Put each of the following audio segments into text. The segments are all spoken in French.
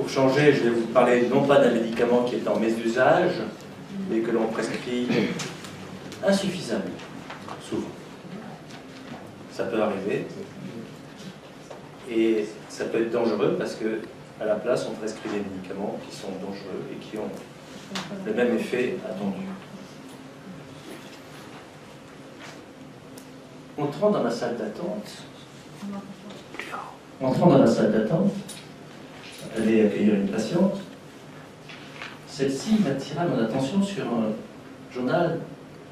Pour changer, je vais vous parler non pas d'un médicament qui est en mésusage, mais que l'on prescrit insuffisamment, souvent. Ça peut arriver. Et ça peut être dangereux parce que à la place, on prescrit des médicaments qui sont dangereux et qui ont le même effet attendu. Entrant dans la salle d'attente, aller accueillir une patiente, celle-ci attira mon attention sur un journal,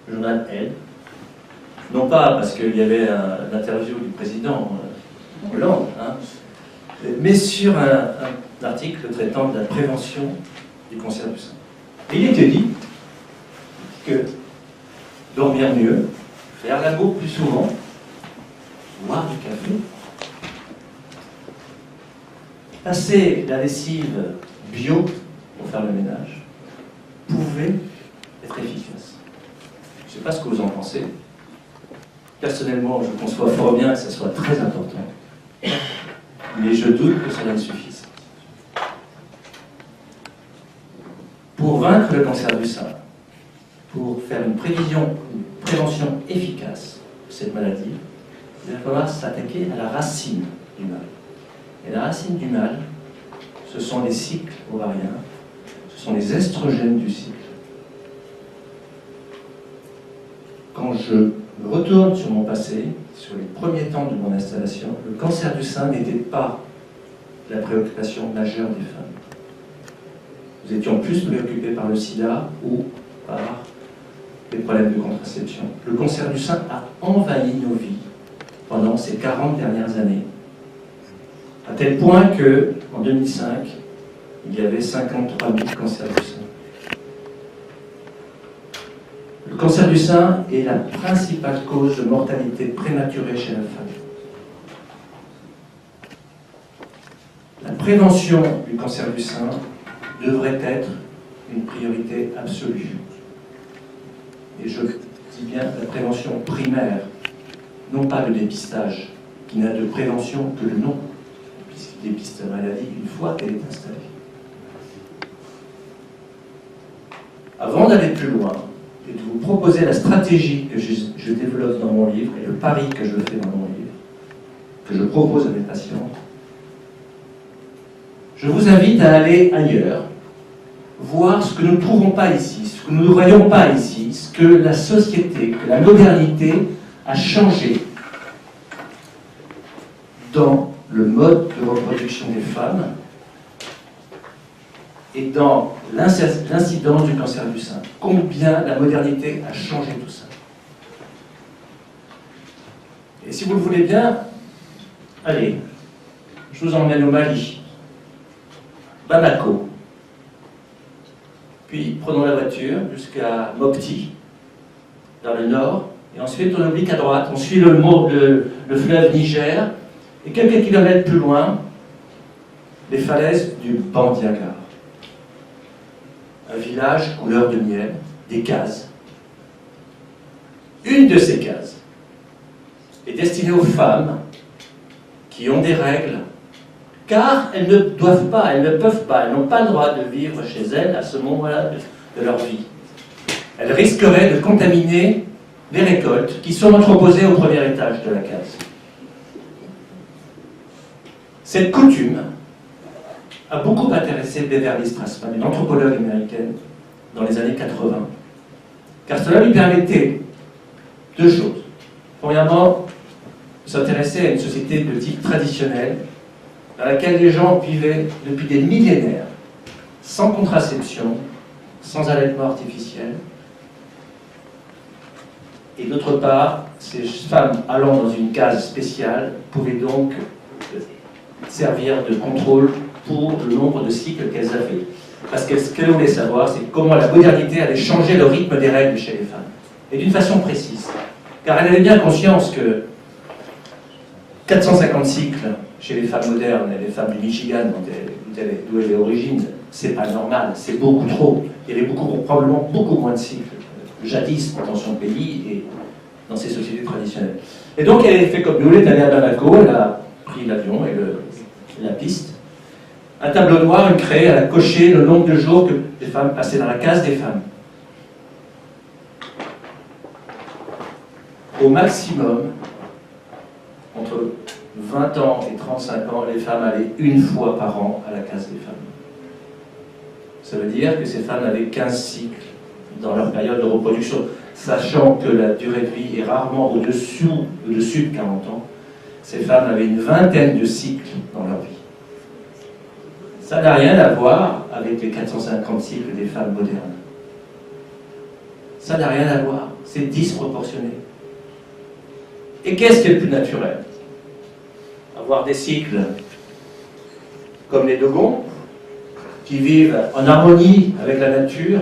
le journal Elle. Non pas parce qu'il y avait une interview du président Hollande, hein, mais sur un article traitant de la prévention du cancer du sein. Et il était dit que dormir mieux, faire l'amour plus souvent, boire du café, passer la lessive bio pour faire le ménage, pouvait être efficace. Je ne sais pas ce que vous en pensez. Personnellement, je conçois fort bien que ce soit très important. Mais je doute que cela ne suffise. Pour vaincre le cancer du sein, pour faire une prévention efficace de cette maladie, il va falloir s'attaquer à la racine du mal. Et la racine du mal, ce sont les cycles ovariens, ce sont les estrogènes du cycle. Quand je me retourne sur mon passé, sur les premiers temps de mon installation, le cancer du sein n'était pas la préoccupation majeure des femmes. Nous étions plus préoccupés par le sida ou par les problèmes de contraception. Le cancer du sein a envahi nos vies pendant ces 40 dernières années, à tel point qu'en 2005, il y avait 53 000 cancers du sein. Le cancer du sein est la principale cause de mortalité prématurée chez la femme. La prévention du cancer du sein devrait être une priorité absolue. Et je dis bien la prévention primaire, non pas le dépistage, qui n'a de prévention que le nom, puisqu'il dépiste la maladie une fois qu'elle est installée. Avant d'aller plus loin, et de vous proposer la stratégie que je développe dans mon livre, et le pari que je fais dans mon livre, que je propose à mes patients, je vous invite à aller ailleurs, voir ce que nous ne trouvons pas ici, ce que nous ne voyons pas ici, ce que la société, que la modernité a changé dans le mode de reproduction des femmes et dans l'incidence du cancer du sein. Combien la modernité a changé tout ça. Et si vous le voulez bien, allez, je vous emmène au Mali, Bamako, puis prenons la voiture jusqu'à Mopti, dans le nord, et ensuite on oblique à droite, on suit le fleuve Niger, et quelques kilomètres plus loin, les falaises du Bandiagar. Un village couleur de miel, des cases. Une de ces cases est destinée aux femmes qui ont des règles, car elles ne doivent pas, elles ne peuvent pas, elles n'ont pas le droit de vivre chez elles à ce moment-là de leur vie. Elles risqueraient de contaminer les récoltes qui sont entreposées au premier étage de la case. Cette coutume a beaucoup intéressé Beverly Strassman, une anthropologue américaine, dans les années 80, car cela lui permettait deux choses. Premièrement, de s'intéresser à une société de type traditionnel, dans laquelle les gens vivaient depuis des millénaires, sans contraception, sans allaitement artificiel. Et d'autre part, ces femmes allant dans une case spéciale pouvaient donc servir de contrôle pour le nombre de cycles qu'elles avaient. Parce que ce qu'elles voulaient savoir, c'est comment la modernité allait changer le rythme des règles chez les femmes. Et d'une façon précise. Car elle avait bien conscience que 450 cycles chez les femmes modernes et les femmes du Michigan, d'où elle est d'origine, c'est pas normal, c'est beaucoup trop. Il y avait probablement beaucoup moins de cycles jadis dans son pays et dans ses sociétés traditionnelles. Et donc elle a fait comme nous, elle est allée à Bamako, elle a pris l'avion et la piste, Un tableau noir, une craie, elle a coché le nombre de jours que les femmes passaient dans la case des femmes. Au maximum, entre 20 ans et 35 ans, les femmes allaient une fois par an à la case des femmes. Ça veut dire que ces femmes avaient 15 cycles dans leur période de reproduction, sachant que la durée de vie est rarement au-dessus de 40 ans. Ces femmes avaient une vingtaine de cycles dans leur vie. Ça n'a rien à voir avec les 450 cycles des femmes modernes. Ça n'a rien à voir, c'est disproportionné. Et qu'est-ce qui est le plus naturel? Avoir des cycles comme les Dogons, qui vivent en harmonie avec la nature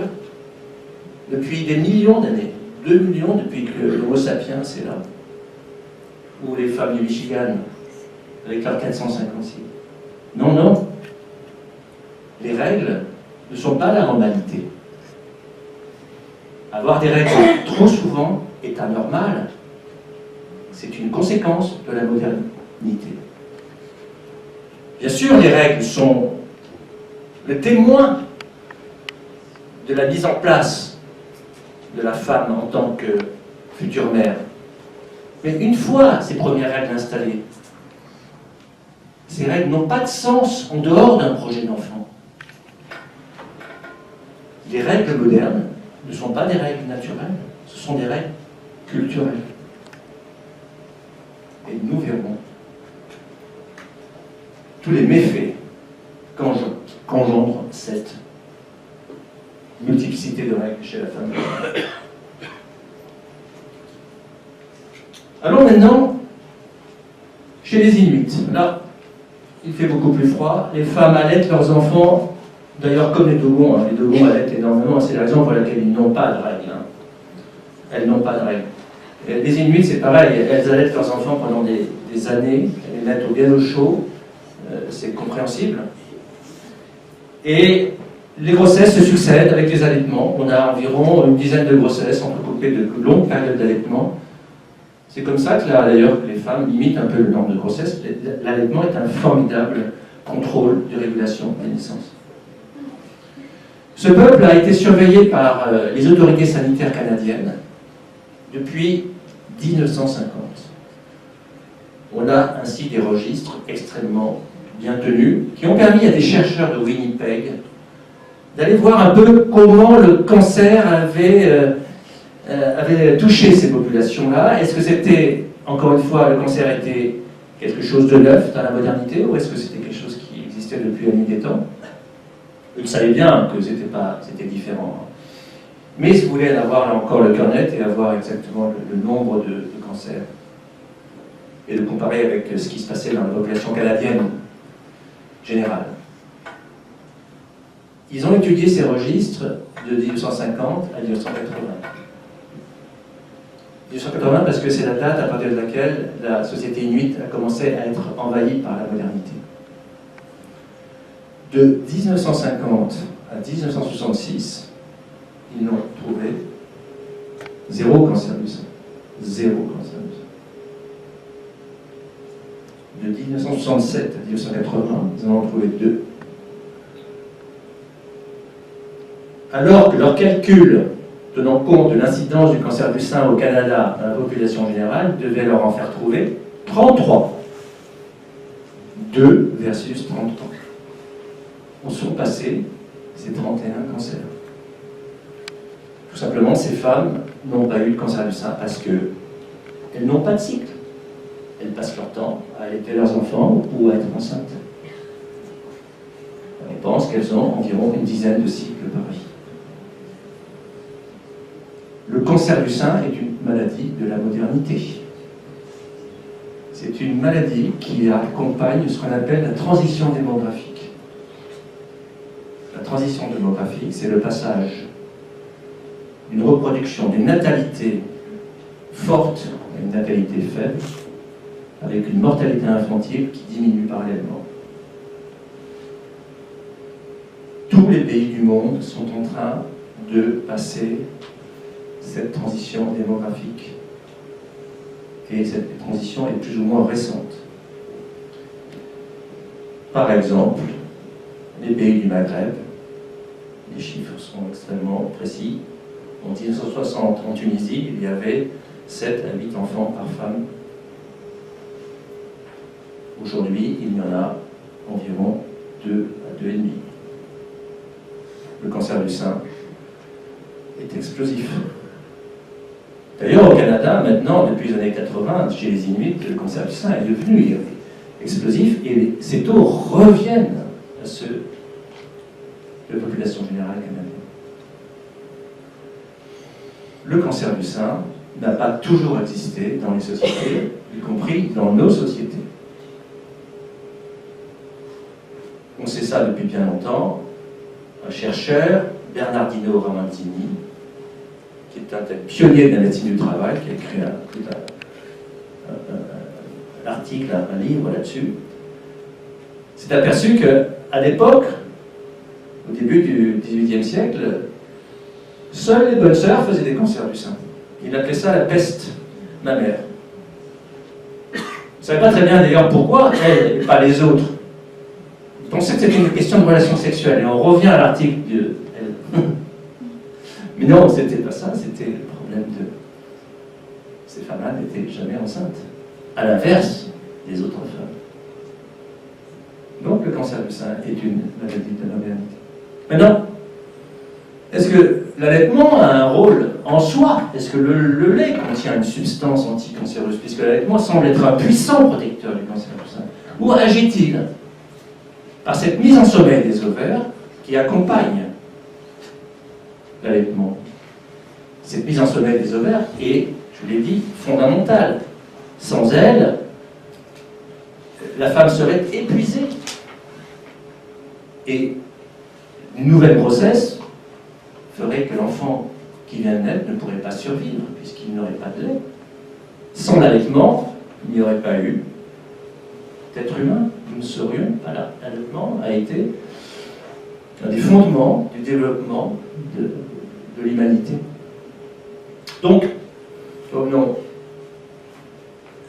depuis des millions d'années, 2 millions depuis que l'Homo sapiens est là, ou les femmes du Michigan avec leurs 450 cycles. Non, non. Les règles ne sont pas la normalité. Avoir des règles trop souvent est anormal. C'est une conséquence de la modernité. Bien sûr, les règles sont le témoin de la mise en place de la femme en tant que future mère. Mais une fois ces premières règles installées, ces règles n'ont pas de sens en dehors d'un projet d'enfant. Les règles modernes ne sont pas des règles naturelles, ce sont des règles culturelles. Et nous verrons tous les méfaits qu'engendre cette multiplicité de règles chez la femme. Allons maintenant chez les Inuits. Là, il fait beaucoup plus froid. Les femmes allaitent leurs enfants, d'ailleurs comme les Dogons. Les Dogons allaitent énormément, c'est la raison pour laquelle ils n'ont pas de règles. Elles n'ont pas de règles. Et les Inuits, c'est pareil, elles allaitent leurs enfants pendant des années, elles les mettent bien au chaud, c'est compréhensible. Et les grossesses se succèdent avec les allaitements. On a environ une dizaine de grossesses entrecoupées de longues périodes d'allaitement. C'est comme ça que là, d'ailleurs, les femmes limitent un peu le nombre de grossesses. L'allaitement est un formidable contrôle de régulation des naissances. Ce peuple a été surveillé par les autorités sanitaires canadiennes depuis 1950. On a ainsi des registres extrêmement bien tenus qui ont permis à des chercheurs de Winnipeg d'aller voir un peu comment le cancer avait touché ces populations-là. Est-ce que c'était, encore une fois, le cancer était quelque chose de neuf dans la modernité, ou est-ce que c'était quelque chose qui existait depuis la nuit des temps? Ils savaient bien que c'était différent. Mais ils voulaient avoir là encore le cœur net et avoir exactement le nombre de cancers. Et de comparer avec ce qui se passait dans la population canadienne générale. Ils ont étudié ces registres de 1950 à 1980. 1980 parce que c'est la date à partir de laquelle la société inuite a commencé à être envahie par la modernité. De 1950 à 1966, ils n'ont trouvé 0 cancer du sein. 0 cancer du sein. De 1967 à 1980, ils en ont trouvé 2. Alors que leurs calculs tenant compte de l'incidence du cancer du sein au Canada dans la population générale devaient leur en faire trouver 33. 2 versus 33. Où sont passés ces 31 cancers? Tout simplement, ces femmes n'ont pas eu le cancer du sein parce qu'elles n'ont pas de cycle. Elles passent leur temps à allaiter leurs enfants ou à être enceintes. On pense qu'elles ont environ une dizaine de cycles par vie. Le cancer du sein est une maladie de la modernité. C'est une maladie qui accompagne ce qu'on appelle la transition démographique. La transition démographique, c'est le passage d'une reproduction, d'une natalité forte à une natalité faible, avec une mortalité infantile qui diminue parallèlement. Tous les pays du monde sont en train de passer cette transition démographique. Et cette transition est plus ou moins récente. Par exemple, les pays du Maghreb. Les chiffres sont extrêmement précis. En 1960, en Tunisie, il y avait 7 à 8 enfants par femme. Aujourd'hui, il y en a environ 2 à 2,5. Le cancer du sein est explosif. D'ailleurs, au Canada, maintenant, depuis les années 80, chez les Inuits, le cancer du sein est devenu explosif et ces taux reviennent à ceux de la population générale canadienne. Le cancer du sein n'a pas toujours existé dans les sociétés, y compris dans nos sociétés. On sait ça depuis bien longtemps. Un chercheur, Bernardino Ramanzini, qui est un tel pionnier de la médecine du travail, qui a écrit un article, un livre là-dessus, s'est aperçu qu'à l'époque, au début du XVIIIe siècle, seules les bonnes sœurs faisaient des cancers du sein. Il appelait ça la peste mammaire. On ne savait pas très bien d'ailleurs pourquoi elles et pas les autres. Il pensait que c'était une question de relation sexuelle. Et on revient à l'article de elle. Mais non, c'était pas ça, c'était le problème de... Ces femmes-là n'étaient jamais enceintes. À l'inverse des autres femmes. Donc le cancer du sein est une maladie de la modernité. Maintenant, est-ce que l'allaitement a un rôle en soi? Est-ce que le lait contient une substance anticancéreuse? Puisque l'allaitement semble être un puissant protecteur du cancer du sein. Ou agit-il par cette mise en sommeil des ovaires qui accompagne l'allaitement? Cette mise en sommeil des ovaires est, je l'ai dit, fondamentale. Sans elle, la femme serait épuisée. Et une nouvelle grossesse ferait que l'enfant qui vient de naître ne pourrait pas survivre, puisqu'il n'aurait pas de lait. Sans l'allaitement, il n'y aurait pas eu d'être humain. Nous ne serions pas là. L'allaitement a été un des fondements du développement de l'humanité. Donc, revenons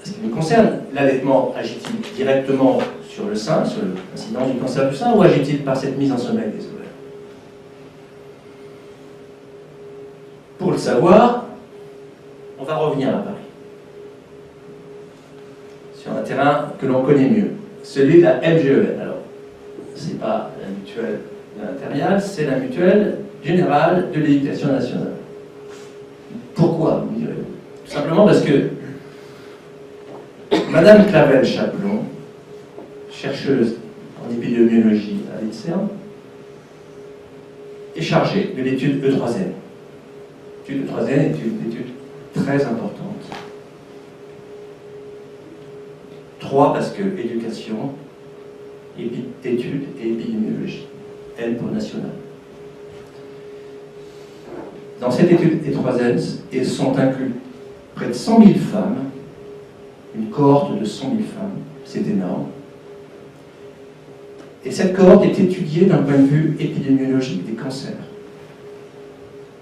à ce qui nous concerne. L'allaitement agit-il directement sur le sein, sur l'incidence du cancer du sein, ou agit-il par cette mise en sommeil des ovaires? Pour le savoir, on va revenir à Paris, sur un terrain que l'on connaît mieux, celui de la MGEN. Alors, ce n'est pas la mutuelle impériale, c'est la mutuelle générale de l'éducation nationale. Pourquoi, vous direz-vous? Tout simplement parce que Madame Clavel-Chaplon, chercheuse en épidémiologie à l'INSERM, est chargée de l'étude E3N. L'étude E3N est une étude très importante. 3 parce que éducation, études et épidémiologie. N pour national. Dans cette étude E3N, sont inclus près de 100 000 femmes, une cohorte de 100 000 femmes, c'est énorme. Et cette cohorte est étudiée d'un point de vue épidémiologique des cancers.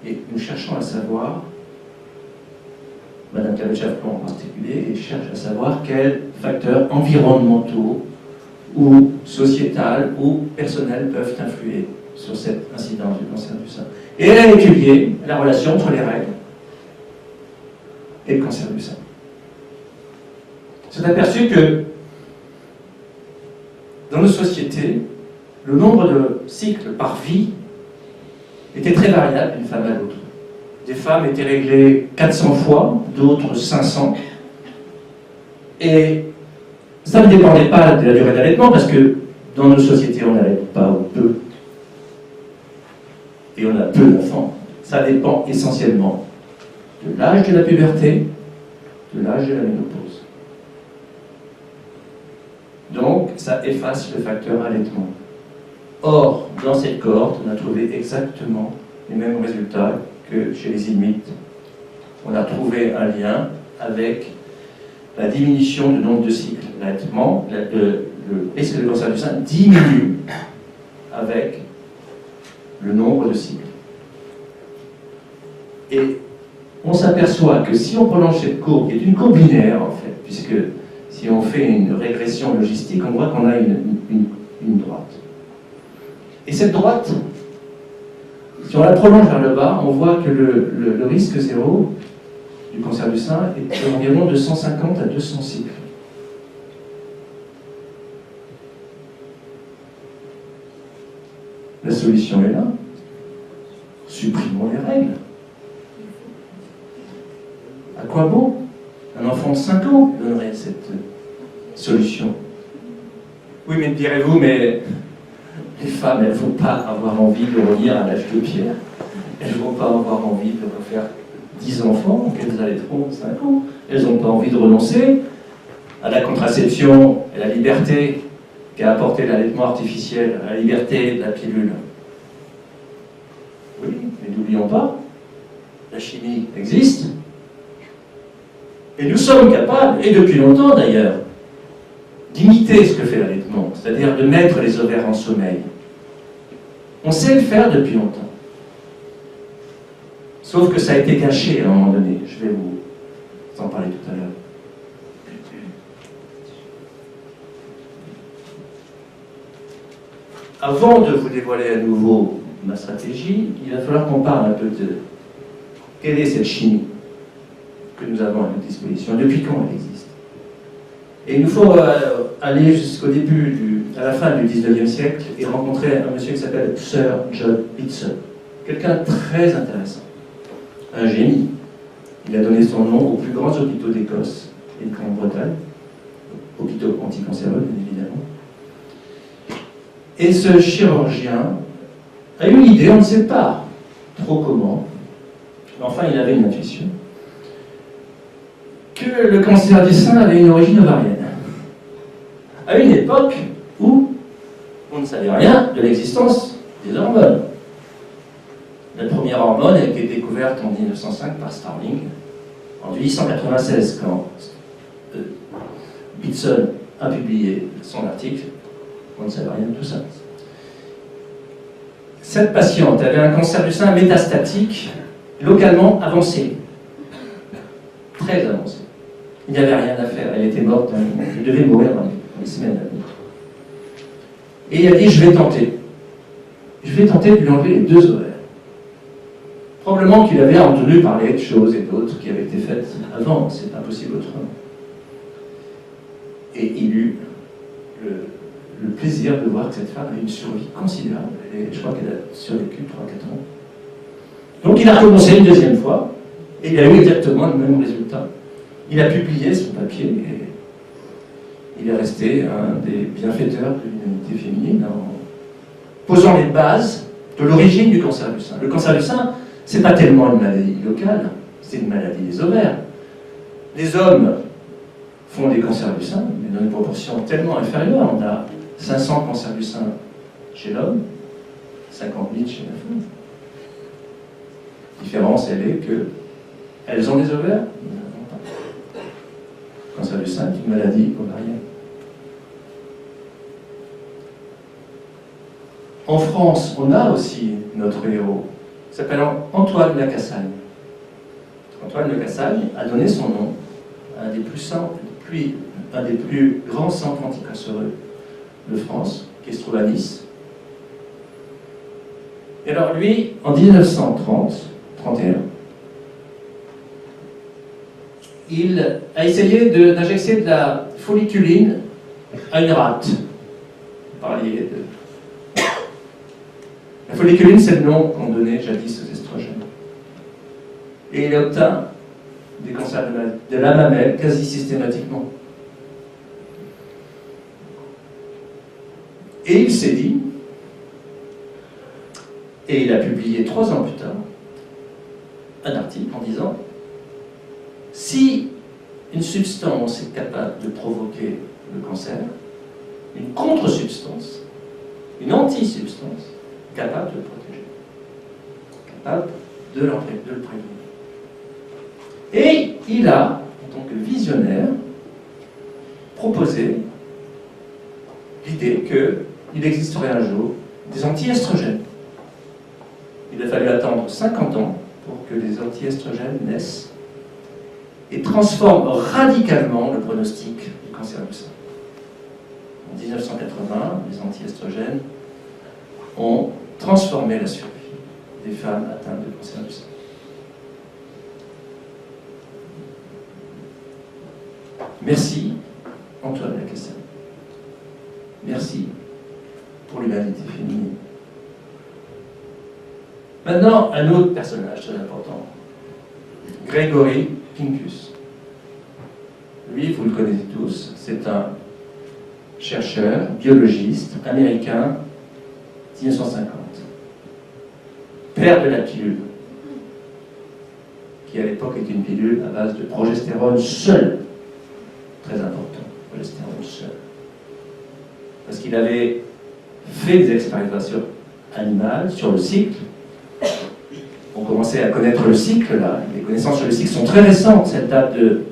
Et nous cherchons à savoir, Madame Clavel-Chaplon en particulier, cherche à savoir quels facteurs environnementaux ou sociétals ou personnels peuvent influer sur cette incidence du cancer du sein. Et elle a étudié la relation entre les règles et le cancer du sein. On s'est aperçu que dans nos sociétés, le nombre de cycles par vie était très variable d'une femme à l'autre. Des femmes étaient réglées 400 fois, d'autres 500. Et ça ne dépendait pas de la durée d'allaitement, parce que dans nos sociétés, on n'allaite pas ou peu. Et on a peu d'enfants. Ça dépend essentiellement de l'âge de la puberté, de l'âge de la ménopause. Donc, ça efface le facteur allaitement. Or, dans cette cohorte, on a trouvé exactement les mêmes résultats que chez les Inuits. On a trouvé un lien avec la diminution du nombre de cycles. L'allaitement, le risque de cancer du sein diminue avec le nombre de cycles. Et on s'aperçoit que si on prolonge cette courbe, qui est une courbe linéaire en fait, puisque si on fait une régression logistique, on voit qu'on a une droite. Et cette droite, si on la prolonge vers le bas, on voit que le risque zéro du cancer du sein est d'environ de 150 à 200 cycles. La solution est là. Supprimons les règles. À quoi bon? Un enfant de 5 ans donnerait cette solution. Oui, mais direz-vous, mais les femmes, elles ne vont pas avoir envie de revenir à l'âge de pierre. Elles ne vont pas avoir envie de refaire 10 enfants, qu'elles allaiteront 5 ans. Elles n'ont pas envie de renoncer à la contraception et à la liberté qu'a apporté l'allaitement artificiel, à la liberté de la pilule. Oui, mais n'oublions pas, la chimie existe. Et nous sommes capables, et depuis longtemps d'ailleurs, d'imiter ce que fait l'allaitement, c'est-à-dire de mettre les ovaires en sommeil. On sait le faire depuis longtemps. Sauf que ça a été caché à un moment donné. Je vais vous en parler tout à l'heure. Avant de vous dévoiler à nouveau ma stratégie, il va falloir qu'on parle un peu de quelle est cette chimie que nous avons à notre disposition, depuis quand elle existe. Et il nous faut aller jusqu'au début, à la fin du 19e siècle, et rencontrer un monsieur qui s'appelle Sir John Pitson. Quelqu'un de très intéressant. Un génie. Il a donné son nom aux plus grands hôpitaux d'Écosse et de Grande-Bretagne, hôpitaux anticancéreux, bien évidemment. Et ce chirurgien a eu une idée, on ne sait pas trop comment, mais enfin il avait une intuition, que le cancer du sein avait une origine ovarienne. À une époque où on ne savait rien de l'existence des hormones. La première hormone a été découverte en 1905 par Starling, en 1896, quand Pitson a publié son article. On ne savait rien de tout ça. Cette patiente avait un cancer du sein métastatique, localement avancé. Très avancé. Il n'y avait rien à faire. Elle était morte, elle devait mourir dans les semaines à venir. Et il a dit, je vais tenter. Je vais tenter de lui enlever les 2 ovaires. Probablement qu'il avait entendu parler de choses et d'autres qui avaient été faites avant. C'est impossible autrement. Et il eut le plaisir de voir que cette femme a une survie considérable. Et je crois qu'elle a survécu 3-4 ans. Donc il a recommencé une 2e fois, et il a eu exactement le même résultat. Il a publié son papier, et il est resté un des bienfaiteurs de l'humanité féminine en posant les bases de l'origine du cancer du sein. Le cancer du sein, c'est pas tellement une maladie locale, c'est une maladie des ovaires. Les hommes font des cancers du sein, mais dans une proportion tellement inférieure. On a 500 cancers du sein chez l'homme, 50 000 chez la femme. La différence, elle est que elles ont des ovaires, nous n'en avons pas. Le cancer du sein est une maladie ovarienne. En France, on a aussi notre héros, qui s'appelle Antoine Lacassagne. Antoine Lacassagne a donné son nom à un des plus grands centres anticancéreux de France, qui se trouve à Nice. Et alors lui, en 1931, il a essayé d'injecter de la folliculine à une rate. Vous parliez de... La folliculine, c'est le nom qu'on donnait jadis aux estrogènes. Et il obtint des cancers de la mamelle quasi systématiquement. Et il s'est dit, et il a publié 3 ans plus tard, un article en disant, si une substance est capable de provoquer le cancer, une contre-substance, une anti-substance, capable de le protéger, capable de le prévenir. Et il a, en tant que visionnaire, proposé l'idée qu'il existerait un jour des anti-estrogènes. Il a fallu attendre 50 ans pour que les anti-estrogènes naissent et transforment radicalement le pronostic du cancer du sein. En 1980, les anti-estrogènes ont transformé la survie des femmes atteintes de cancer du sein. Merci, Antoine Lacassagne. Merci pour l'humanité féminine. Maintenant, un autre personnage très important, Gregory Pincus. Lui, vous le connaissez tous, c'est un chercheur, biologiste, américain, 1950. Père de la pilule, qui à l'époque était une pilule à base de progestérone seul. Très important, progestérone seul. Parce qu'il avait fait des expérimentations animales sur le cycle. On commençait à connaître le cycle, là. Les connaissances sur le cycle sont très récentes. Cette date de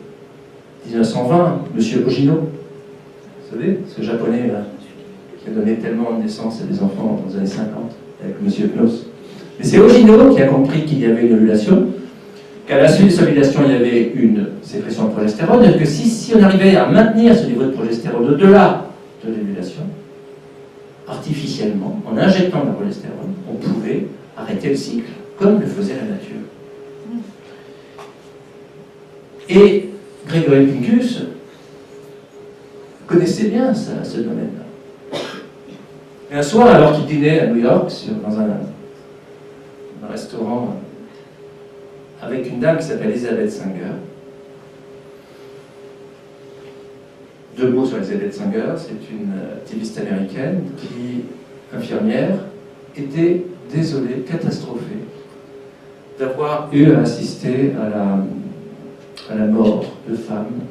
1920, M. Ogino. Vous savez, ce japonais là, qui a donné tellement de naissance à des enfants dans les années 50, avec M. Knoss. Mais c'est Ogino qui a compris qu'il y avait une ovulation, qu'à la suite de cette ovulation, il y avait une sécrétion de progestérone, et que si on arrivait à maintenir ce niveau de progestérone au-delà de l'ovulation, artificiellement, en injectant de la progestérone, on pouvait arrêter le cycle, comme le faisait la nature. Et Gregory Pincus connaissait bien ce domaine-là. Et un soir, alors qu'il dînait à New York, dans un restaurant avec une dame qui s'appelle Elizabeth Sanger. Deux mots sur Elizabeth Sanger, c'est une activiste américaine qui, infirmière, était désolée, catastrophée d'avoir eu à assister à la mort de femmes.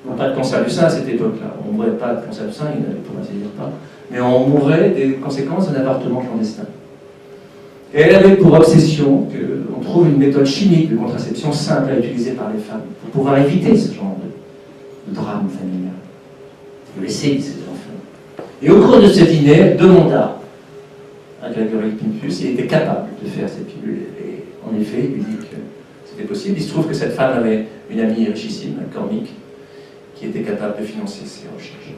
Non pas de cancer du sein à cette époque-là, on ne mourait pas de cancer du sein, il n'avait pour ainsi dire pas, mais on mourait des conséquences d'un avortement clandestin. Et elle avait pour obsession qu'on trouve une méthode chimique de contraception simple à utiliser par les femmes pour pouvoir éviter ce genre de drame familial, de laisser ses enfants. Et au cours de ce dîner, elle demanda à Gregory Pincus s'il était capable de faire cette pilule. Et en effet, il lui dit que c'était possible. Il se trouve que cette femme avait une amie richissime, Cormick, qui était capable de financer ses recherches.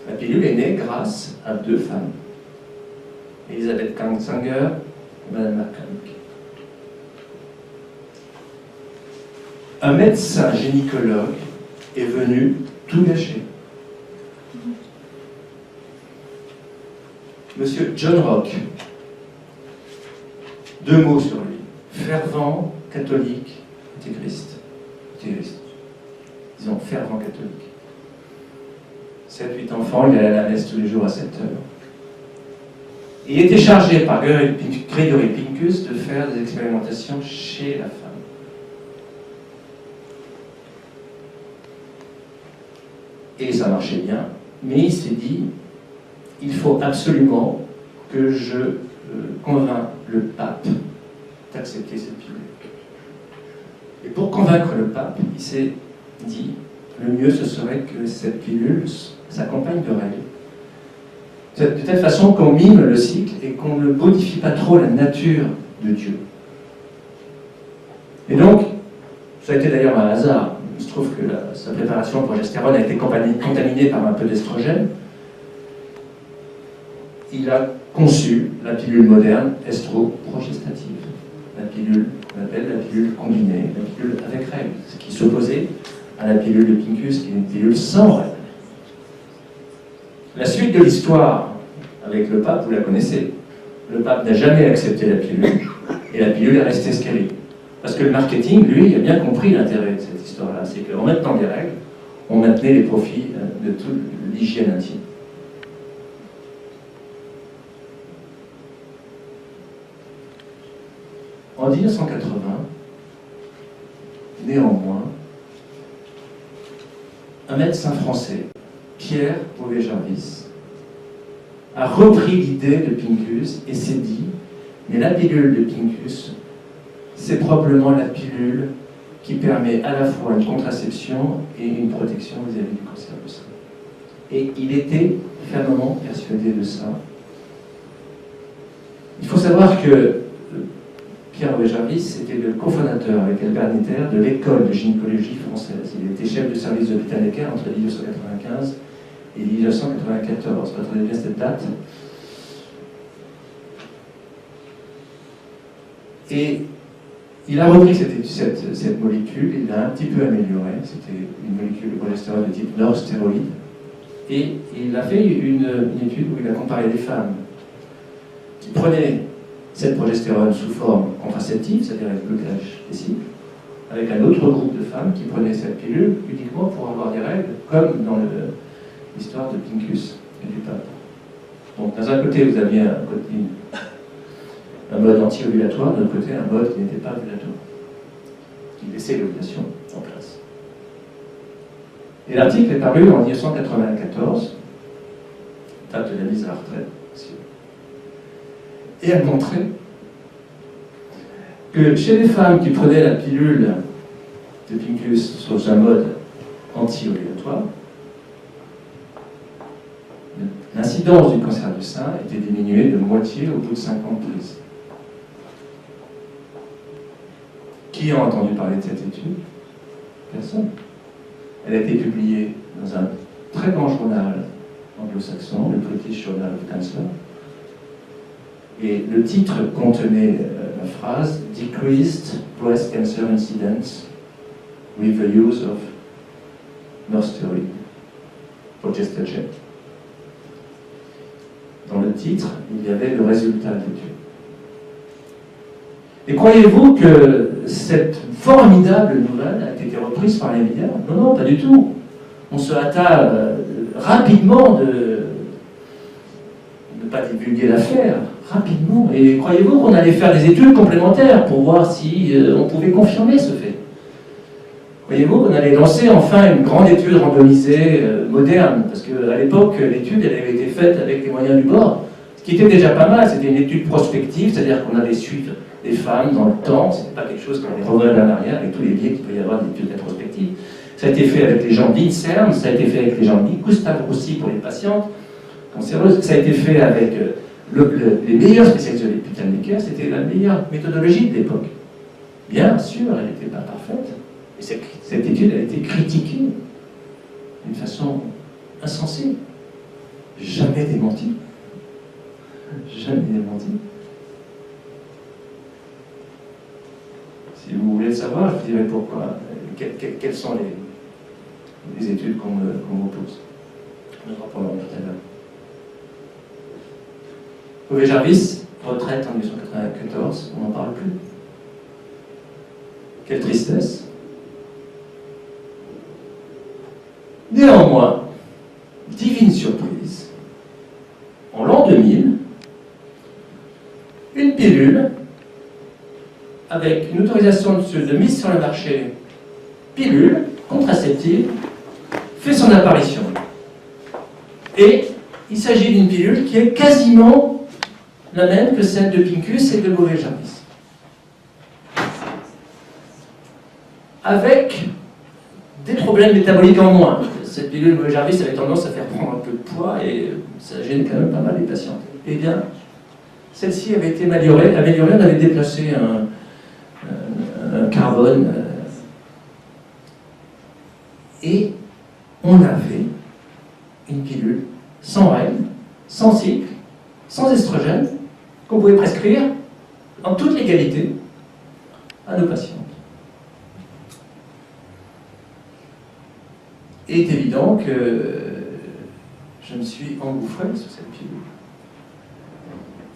La pilule est née grâce à deux femmes. Elizabeth Sanger et Mme McCormick. Un médecin gynécologue est venu tout gâcher. Monsieur John Rock, deux mots sur lui, fervent catholique, intégriste, disons fervent catholique. 7-8 enfants, il allait à la messe tous les jours à 7 heures. Il était chargé par Gregory Pincus de faire des expérimentations chez la femme. Et ça marchait bien, mais il s'est dit, il faut absolument que je convainc le pape d'accepter cette pilule. Et pour convaincre le pape, il s'est dit, le mieux ce serait que cette pilule s'accompagne de règles. De telle façon qu'on mime le cycle et qu'on ne modifie pas trop la nature de Dieu. Et donc, ça a été d'ailleurs un hasard. Il se trouve que sa préparation pour progestérone a été contaminée par un peu d'estrogène. Il a conçu la pilule moderne estro-progestative. La pilule qu'on appelle la pilule combinée, la pilule avec règles, ce qui s'opposait à la pilule de Pincus, qui est une pilule sans règles. La suite de l'histoire avec le pape, vous la connaissez. Le pape n'a jamais accepté la pilule, et la pilule est restée stérile. Parce que le marketing, lui, a bien compris l'intérêt de cette histoire-là. C'est qu'en maintenant des règles, on maintenait les profits de toute l'hygiène intime. En 1980, néanmoins, un médecin français, Pierre Beauvais-Jarvis, a repris l'idée de Pincus et s'est dit, mais la pilule de Pincus, c'est probablement la pilule qui permet à la fois une contraception et une protection vis-à-vis du cancer du sein. Et il était fermement persuadé de ça. Il faut savoir que Pierre Beauvais-Jarvis était le cofondateur avec Albert Netter de l'école de gynécologie française. Il était chef de service d'hôpital Necker entre 1995 et 1994. Retenez bien cette date. Et il a repris cette molécule, il l'a un petit peu améliorée. C'était une molécule de progestérone de type non-stéroïde. Et il a fait une étude où il a comparé des femmes qui prenaient cette progestérone sous forme contraceptive, c'est-à-dire avec blocage des cycles, avec un autre groupe de femmes qui prenaient cette pilule uniquement pour avoir des règles, comme dans l'histoire de Pincus et du pape. Donc, dans un côté, vous aviez un mode anti-ovulatoire, de l'autre côté, un mode qui n'était pas ovulatoire, qui laissait l'ovulation en place. Et l'article est paru en 1994, date de la mise à la retraite, et elle montrait que chez les femmes qui prenaient la pilule de Pincus sous un mode anti-ovulatoire, l'incidence du cancer du sein était diminuée de moitié au bout de 50 prises. Qui a entendu parler de cette étude? Personne. Elle a été publiée dans un très grand journal anglo-saxon, le British Journal of Cancer. Et le titre contenait la phrase « Decreased breast cancer incidence with the use of non-steroid progestogen ». Dans le titre, il y avait le résultat de l'étude. Et croyez-vous que cette formidable nouvelle a été reprise par les médias? Non, non, pas du tout. On se hâta rapidement de ne pas divulguer l'affaire, rapidement. Et croyez-vous qu'on allait faire des études complémentaires pour voir si on pouvait confirmer ce fait? Croyez-vous qu'on allait lancer enfin une grande étude randomisée moderne? Parce qu'à l'époque, l'étude elle avait été faite avec les moyens du bord, ce qui était déjà pas mal. C'était une étude prospective, c'est-à-dire qu'on allait suivre des femmes dans le temps. Ce n'était pas quelque chose qu'on allait revenir en arrière avec tous les biais qu'il peut y avoir d'études rétrospectives. Ça a été fait avec les gens d'INSERM, ça a été fait avec les gens d'Gustave Roussy pour les patientes cancéreuses, ça a été fait avec les meilleurs spécialistes de l'épidémie. C'était la meilleure méthodologie de l'époque. Bien sûr, elle n'était pas parfaite. Et cette étude a été critiquée d'une façon insensée. Jamais démentie. Jamais démentie. Si vous voulez le savoir, je vous dirai pourquoi. Quelles sont les études qu'on me pose. Nous en reprendrons tout à l'heure. Ove Jarvis, retraite en 1994, on n'en parle plus. Quelle tristesse. Néanmoins, divine surprise, en l'an 2000, une pilule avec une autorisation de mise sur le marché, pilule contraceptive, fait son apparition. Et il s'agit d'une pilule qui est quasiment la même que celle de Pincus et de Ove Jarvis. Avec des problèmes métaboliques en moins. Cette pilule Ove Jarvis avait tendance à faire prendre un peu de poids et ça gêne quand même pas mal les patients. Eh bien, celle-ci avait été améliorée, on avait déplacé un carbone et on avait une pilule sans règles, sans cycle, sans estrogène, qu'on pouvait prescrire en toute légalité à nos patientes. Il est évident que je me suis engouffré sur cette pilule.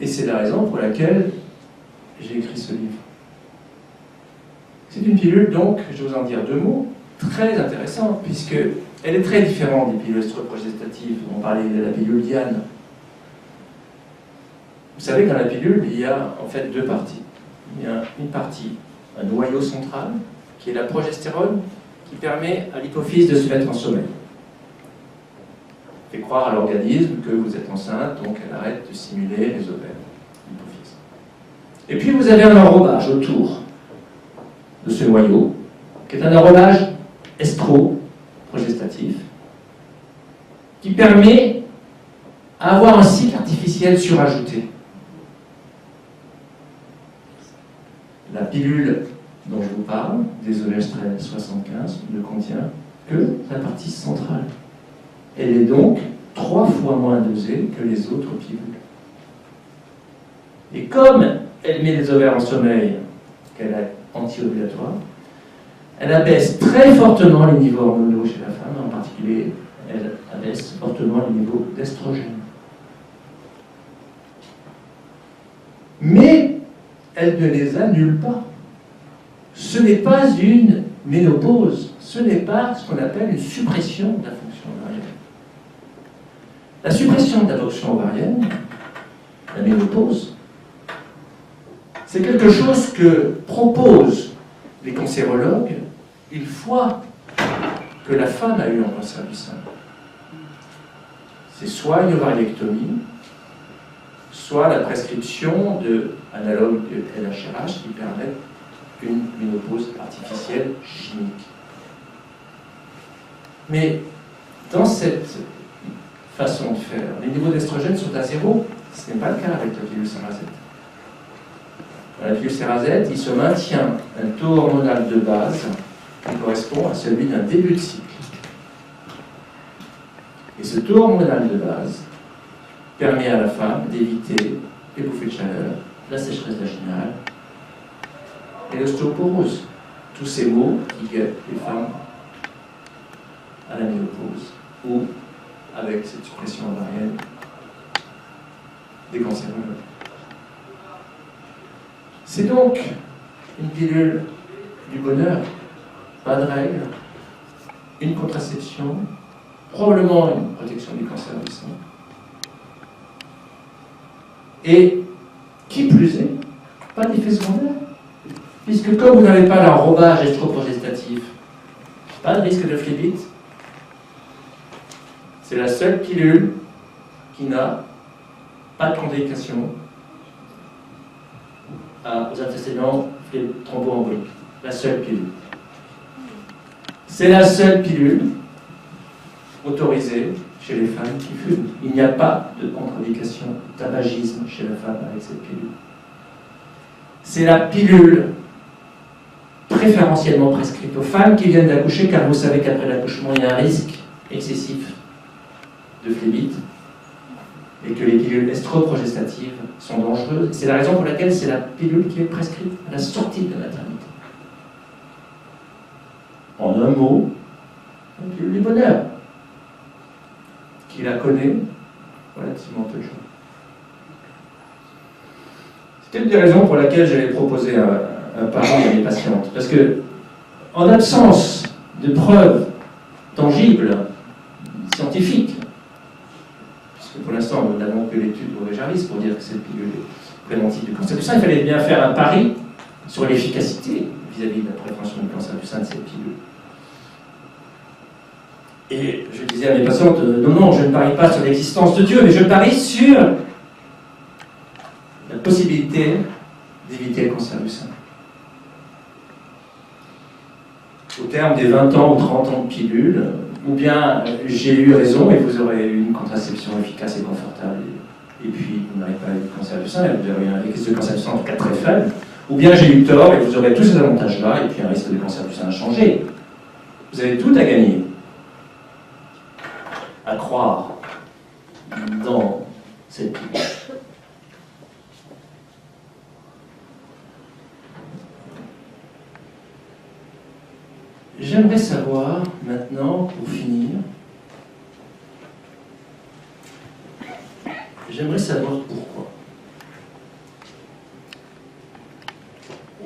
Et c'est la raison pour laquelle j'ai écrit ce livre. C'est une pilule, donc, je vais vous en dire deux mots, très intéressante, puisqu'elle est très différente des pilules œstroprogestatives. On parlait de la pilule Diane. Vous savez que dans la pilule, il y a en fait deux parties. Il y a une partie, un noyau central, qui est la progestérone, qui permet à l'hypophyse de se mettre en sommeil. Fait croire à l'organisme que vous êtes enceinte, donc elle arrête de stimuler les ovaires, l'hypophyse. Et puis vous avez un enrobage autour de ce noyau, qui est un enrobage estro-progestatif, qui permet à avoir un cycle artificiel surajouté. La pilule dont je vous parle, Desogestrel 75, ne contient que la partie centrale. Elle est donc 3 fois moins dosée que les autres pilules. Et comme elle met les ovaires en sommeil qu'elle est anti-ovulatoire. Elle abaisse très fortement les niveaux hormonaux chez la femme, en particulier, elle abaisse fortement les niveaux d'estrogène. Mais elle ne les annule pas. Ce n'est pas une ménopause, ce n'est pas ce qu'on appelle une suppression de la fonction ovarienne. La suppression de la fonction ovarienne, la ménopause, c'est quelque chose que proposent les cancérologues une fois que la femme a eu un cancer du sein. C'est soit une ovariectomie, soit la prescription d'analogues de LHRH qui permettent une ménopause artificielle chimique. Mais dans cette façon de faire, les niveaux d'estrogène sont à zéro. Ce n'est pas le cas avec la pilule Cerazette. Dans la pilule Cerazette, il se maintient un taux hormonal de base qui correspond à celui d'un début de cycle. Et ce taux hormonal de base permet à la femme d'éviter les bouffées de chaleur, la sécheresse vaginale et l'ostéoporose. Tous ces maux qui guettent les femmes à la ménopause ou avec cette suppression ovarienne des cancers. C'est donc une pilule du bonheur, pas de règles, une contraception, probablement une protection du cancer du sein. Et qui plus est, pas d'effet secondaire. Puisque comme vous n'avez pas l'enrobage estroprogestatif, pas de risque de phlébite, c'est la seule pilule qui n'a pas de contre-indication aux antécédents thromboemboliques. La seule pilule. C'est la seule pilule autorisée chez les femmes qui fument. Il n'y a pas de contre-indication tabagisme chez la femme avec cette pilule. C'est la pilule préférentiellement prescrite aux femmes qui viennent d'accoucher, car vous savez qu'après l'accouchement, il y a un risque excessif de phlébite et que les pilules estroprogestatives sont dangereuses. C'est la raison pour laquelle c'est la pilule qui est prescrite à la sortie de la maternité. En un mot, la pilule du bonheur. Qui la connaît relativement peu de gens. C'était une des raisons pour laquelle j'avais proposé un pari à mes patientes. Parce que, en absence de preuves tangibles, scientifiques, puisque pour l'instant nous n'avons que l'étude de Jarvis pour dire que cette pilule est préventive du cancer du sein, il fallait bien faire un pari sur l'efficacité vis-à-vis de la prévention du cancer du sein de cette pilule. Et je disais à mes patientes, non, je ne parie pas sur l'existence de Dieu, mais je parie sur la possibilité d'éviter le cancer du sein. Au terme des 20 ans ou 30 ans de pilule, ou bien j'ai eu raison et vous aurez eu une contraception efficace et confortable, et puis vous n'aurez pas eu de cancer du sein, et vous aurez eu un risque de cancer du sein en tout cas très faible, ou bien j'ai eu tort et vous aurez tous ces avantages-là, et puis un risque de cancer du sein a changé. Vous avez tout à gagner à croire dans cette pilule. J'aimerais savoir maintenant, pour finir, j'aimerais savoir pourquoi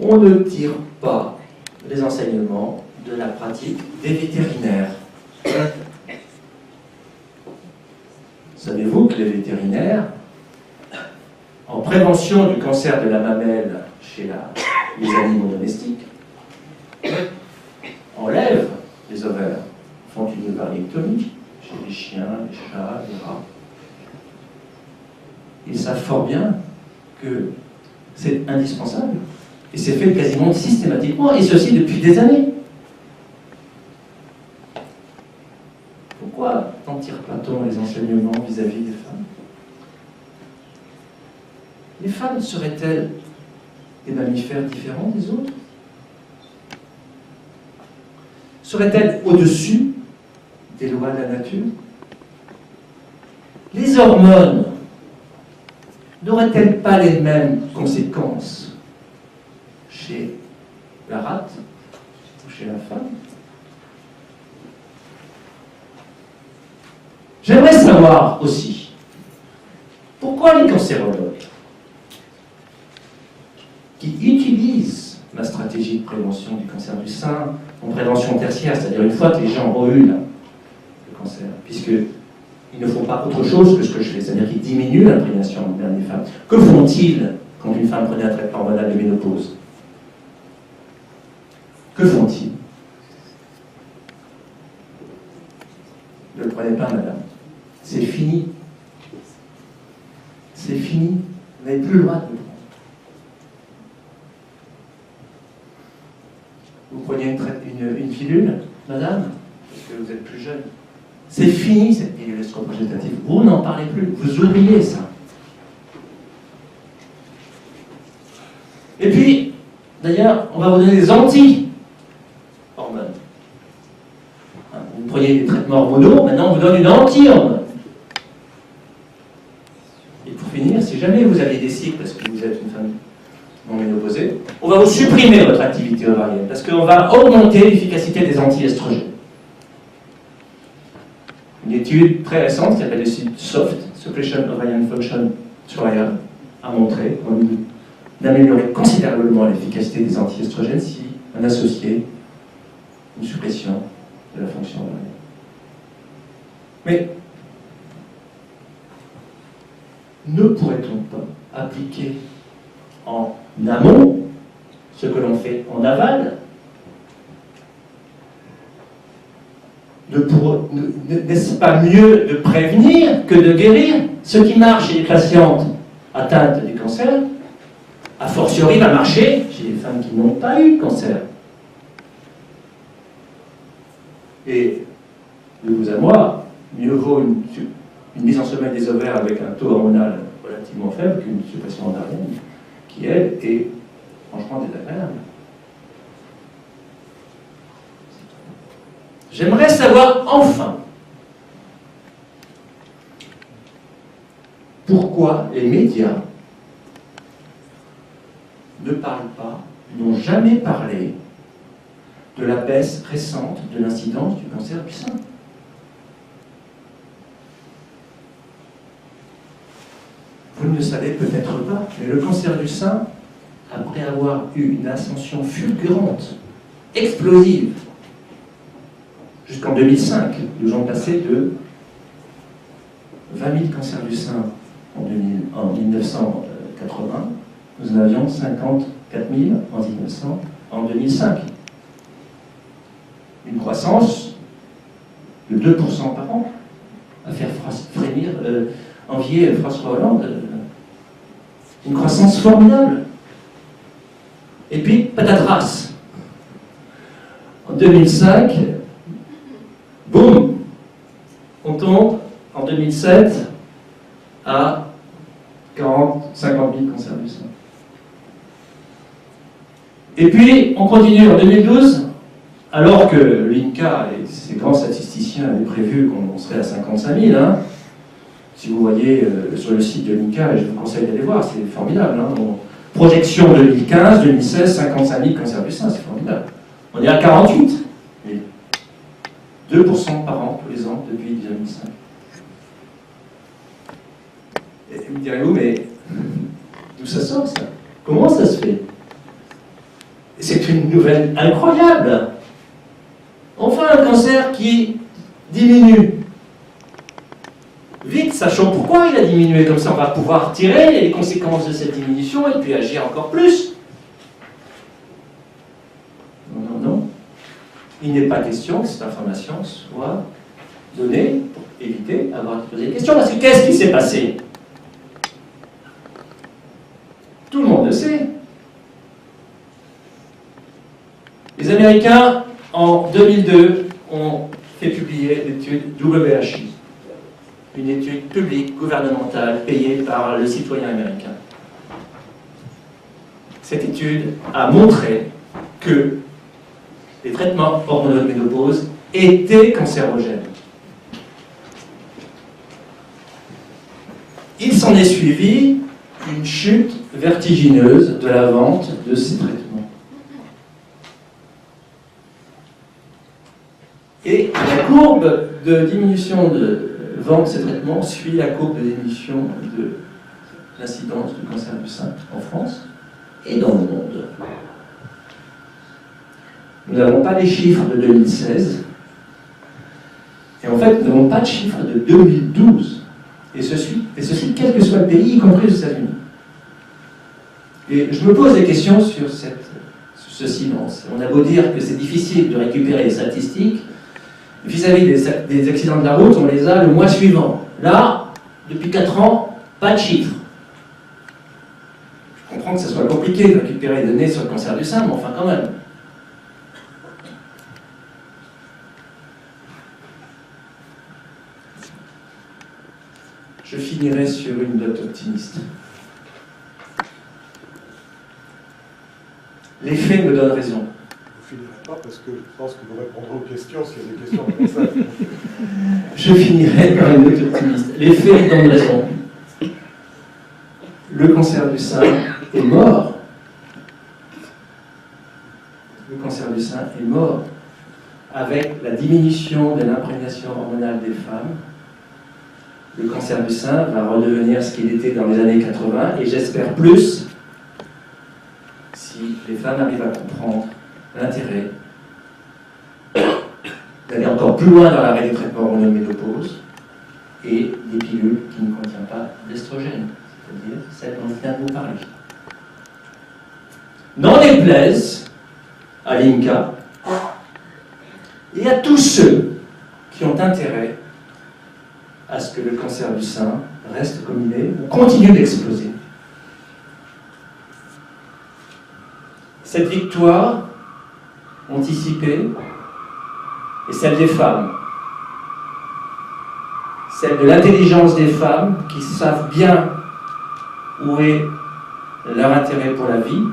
on ne tire pas les enseignements de la pratique des vétérinaires. Savez-vous que les vétérinaires, en prévention du cancer de la mamelle chez les animaux domestiques, enlèvent les ovaires, font une ovariectomie chez les chiens, les chats, les rats. Ils savent fort bien que c'est indispensable. Et c'est fait quasiment systématiquement, et ceci depuis des années. Pourquoi n'en tire pas-t-on les enseignements vis-à-vis des femmes? Les femmes seraient-elles des mammifères différents des autres? Serait-elle au-dessus des lois de la nature? Les hormones n'auraient-elles pas les mêmes conséquences chez chez la rate ou chez la femme. J'aimerais savoir aussi pourquoi les cancérologues qui utilisent la stratégie de prévention du cancer du sein en prévention tertiaire, c'est-à-dire une fois que les gens ont eu le cancer, puisqu'ils ne font pas autre chose que ce que je fais, c'est-à-dire qu'ils diminuent l'imprégnation des femmes. Que font-ils quand une femme prenait un traitement hormonal de ménopause? Que font-ils? Ne le prenez pas, madame. C'est fini. C'est fini. Vous n'avez plus le droit de le prendre. Vous preniez une pilule, madame, parce que vous êtes plus jeune. C'est fini cette pilule estroprogestative. Vous n'en parlez plus. Vous oubliez ça. Et puis, d'ailleurs, on va vous donner des anti-hormones. Vous preniez des traitements hormonaux, maintenant on vous donne une anti-hormone. Et pour finir, si jamais vous avez des cycles, parce que vous êtes une femme non ménopausée, on va vous supprimer votre activité ovarienne, parce qu'on va augmenter l'efficacité des anti-estrogènes. Une étude très récente qui s'appelle SOFT, Suppression Ovarian Function Trial, a montré d'améliorer considérablement l'efficacité des anti-estrogènes si on associait une suppression de la fonction ovarienne. Mais ne pourrait-on pas appliquer en amont ce que l'on fait en aval? N'est-ce pas mieux de prévenir que de guérir? Ce qui marche chez les patientes atteintes du cancer, a fortiori va marcher chez les femmes qui n'ont pas eu de cancer. Et de vous à moi, mieux vaut une mise en sommeil des ovaires avec un taux hormonal relativement faible qu'une suppression ovarienne qui, elle, est franchement désagréable. J'aimerais savoir enfin pourquoi les médias ne parlent pas, n'ont jamais parlé de la baisse récente de l'incidence du cancer du sein. Vous ne le savez peut-être pas, mais le cancer du sein, après avoir eu une ascension fulgurante, explosive, jusqu'en 2005, nous avons passé de 20 000 cancers du sein en 1980, nous en avions 54 000 en 2005. Une croissance de 2% par an, à faire frémir, envier François Hollande. Une croissance formidable. Et puis, patatras. En 2005, boum, on tombe en 2007 à 50 000 cancers du sein. Et puis, on continue en 2012, alors que l'INCA et ses grands statisticiens avaient prévu qu'on serait à 55 000. Hein. Si vous voyez sur le site de l'INCA, et je vous conseille d'aller voir, c'est formidable. Hein. Projection 2015, 2016, 55 000 cancers du sein, c'est formidable. On est à 48 000. 2% par an, tous les ans, depuis 2005. Et vous me direz-vous, mais d'où ça sort, ça? Comment ça se fait? C'est une nouvelle incroyable. Enfin, un cancer qui diminue. Vite, sachons pourquoi il a diminué. Comme ça, on va pouvoir tirer les conséquences de cette diminution et puis agir encore plus. Non. Il n'est pas question que cette information soit donnée pour éviter d'avoir à poser des questions. Parce que qu'est-ce qui s'est passé? Tout le monde le sait. Les Américains, en 2002, ont fait publier l'étude WHI, une étude publique, gouvernementale, payée par le citoyen américain. Cette étude a montré que les traitements hormonaux de ménopause étaient cancérogènes. Il s'en est suivi une chute vertigineuse de la vente de ces traitements. courbe de diminution de vente de ces traitements suit la courbe de diminution de l'incidence du cancer du sein en France et dans le monde. Nous n'avons pas les chiffres de 2016, et en fait, nous n'avons pas de chiffres de 2012, et ceci quel que soit le pays, y compris les États-Unis. Et je me pose des questions sur ce silence. On a beau dire que c'est difficile de récupérer les statistiques, vis-à-vis des accidents de la route, on les a le mois suivant. Là, depuis 4 ans, pas de chiffres. Je comprends que ce soit compliqué de récupérer des données sur le cancer du sein, mais enfin quand même. Je finirai sur une note optimiste. Les faits me donnent raison. Vous ne finirez pas parce que je pense que vous répondrez aux questions s'il y a des questions comme ça. Je finirai par une note optimiste. Les faits me donnent raison. Le cancer du sein est mort. Le cancer du sein est mort avec la diminution de l'imprégnation hormonale des femmes. Le cancer du sein va redevenir ce qu'il était dans les années 80, et j'espère plus si les femmes arrivent à comprendre l'intérêt d'aller encore plus loin dans l'arrêt des traitements hormonaux de ménopause et des pilules qui ne contiennent pas d'estrogène, c'est-à-dire celles dont je viens de vous parler. N'en déplaise à l'INCa et à tous ceux qui ont intérêt à ce que le cancer du sein reste comme il est ou continue d'exploser. Cette victoire anticipée est celle des femmes, celle de l'intelligence des femmes qui savent bien où est leur intérêt pour la vie.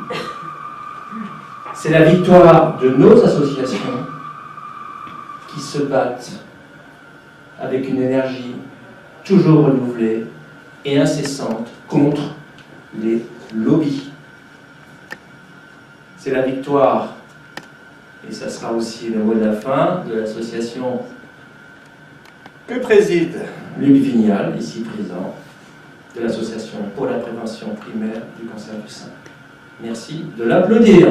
C'est la victoire de nos associations qui se battent avec une énergie toujours renouvelée et incessante contre les lobbies. C'est la victoire, et ça sera aussi le mot de la fin, de l'association que préside Luc Vignal, ici présent, de l'association pour la prévention primaire du cancer du sein. Merci de l'applaudir.